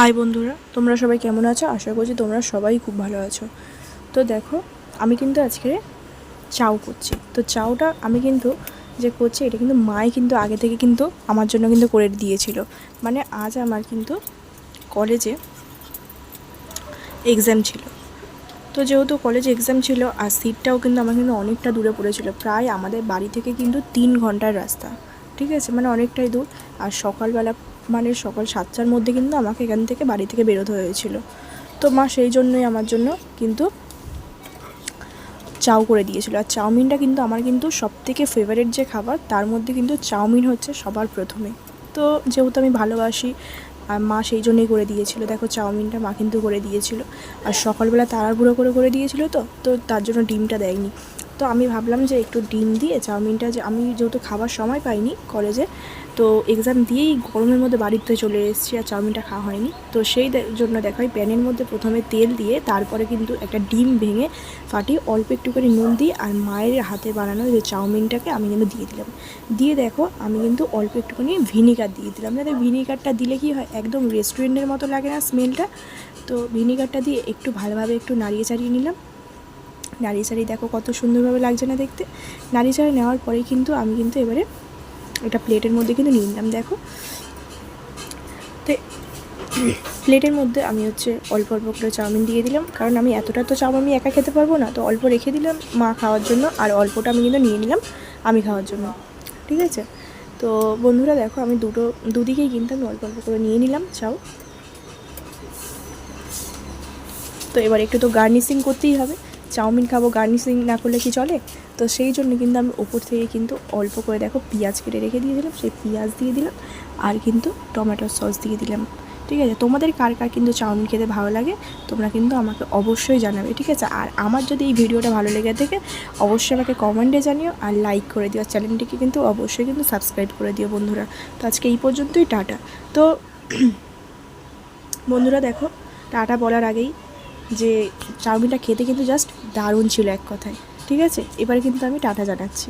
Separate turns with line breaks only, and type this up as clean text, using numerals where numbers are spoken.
High বন্ধুরা, তোমরা সবাই কেমন আছো? আশা করছি তোমরা সবাই খুব ভালো আছো। তো দেখো, আমি কিন্তু আজকে চাউ করছি। তো চাউটা আমি কিন্তু যে করছি, এটা কিন্তু মাই কিন্তু আগে থেকে কিন্তু আমার জন্য কিন্তু করে দিয়েছিল। মানে আজ আমার কিন্তু কলেজে এক্সাম ছিল। তো যেহেতু কলেজে এক্সাম ছিল আর সিটটাও কিন্তু আমার কিন্তু অনেকটা দূরে পড়েছিল, প্রায় আমাদের বাড়ি থেকে কিন্তু 3 ঘন্টার রাস্তা। ঠিক আছে, মানে অনেকটাই দূর। আর সকালবেলা মানে সকাল 7টার মধ্যে কিন্তু আমাকে এখান থেকে বাড়ি থেকে বেরোতে হয়েছিল। তো মা সেই জন্যই আমার জন্য কিন্তু চাউ করে দিয়েছিল। আর চাউমিনটা কিন্তু আমার কিন্তু সবথেকে ফেভারিট যে খাবার, তার মধ্যে কিন্তু চাউমিন হচ্ছে সবার প্রথমে। তো যেহেতু আমি ভালোবাসি, আর মা সেই জন্যই করে দিয়েছিল। দেখো, চাউমিনটা মা কিন্তু করে দিয়েছিল। আর সকালবেলা তাড়াহুড়ো করে দিয়েছিল, তো তো তার জন্য ডিমটা দেয়নি। তো আমি ভাবলাম যে একটু ডিম দিয়ে চাউমিনটা, যে আমি যেহেতু খাবার সময় পাইনি কলেজে, তো এক্সাম দিয়েই গরমের মধ্যে বাড়িতে চলে এসেছি আর চাউমিনটা খাওয়া হয়নি। তো সেই জন্য দেখাই প্যানের মধ্যে প্রথমে তেল দিয়ে তারপরে কিন্তু একটা ডিম ভেঙে ফাটিয়ে অল্প একটুখানি নুন দিয়ে আর মায়ের হাতে বানানো যে চাউমিনটাকে আমি কিন্তু দিয়ে দিলাম। দিয়ে দেখো, আমি কিন্তু অল্প একটুখানি ভিনিগার দিয়ে দিলাম, যাতে ভিনিগারটা দিলে কি হয়, একদম রেস্টুরেন্টের মতো লাগে না স্মেলটা। তো ভিনিগারটা দিয়ে একটু ভালোভাবে একটু নাড়িয়ে চাড়িয়ে নিলাম। নাড়িয়ে চাড়িয়ে দেখো কত সুন্দরভাবে লাগছে না দেখতে। নাড়িয়ে চাড়িয়ে নেওয়ার পরেই কিন্তু আমি কিন্তু এবারে একটা প্লেটের মধ্যে কিন্তু নিয়ে নিলাম। দেখো, তো প্লেটের মধ্যে আমি হচ্ছে অল্প অল্প করে চাউমিন দিয়ে দিলাম, কারণ আমি এতটা তো চাউমিন আমি একা খেতে পারবো না। তো অল্প রেখে দিলাম মা খাওয়ার জন্য, আর অল্পটা আমি কিন্তু নিয়ে নিলাম আমি খাওয়ার জন্য। ঠিক আছে, তো বন্ধুরা দেখো, আমি দুদিকেই কিন্তু আমি অল্প অল্প করে নিয়ে নিলাম চাউ। তো এবার একটু তো গার্নিশিং করতেই হবে, চাউমিন খাবো, গার্নিশিং না করলে কি চলে? তো সেই জন্য কিন্তু আমি ওপর থেকে কিন্তু অল্প করে দেখো পেঁয়াজ কেটে রেখে দিয়েছিলাম, সেই পেঁয়াজ দিয়ে দিলাম। আর কিন্তু টমেটো সস দিয়ে দিলাম। ঠিক আছে, তোমাদের কার কার কিন্তু চাউমিন খেতে ভালো লাগে তোমরা কিন্তু আমাকে অবশ্যই জানাবে। ঠিক আছে, আর আমার যদি এই ভিডিওটা ভালো লেগে থাকে অবশ্যই আমাকে কমেন্টে জানিও আর লাইক করে দিও। চ্যানেলটিকে কিন্তু অবশ্যই কিন্তু সাবস্ক্রাইব করে দিও বন্ধুরা। তো আজকে এই পর্যন্তই, টাটা। তো বন্ধুরা দেখো, টাটা বলার আগেই যে চাউমিনটা খেতে কিন্তু জাস্ট দারুণ ছিল এক কথায়। ঠিক আছে, এবারে কিন্তু আমি টাটা জানাচ্ছি।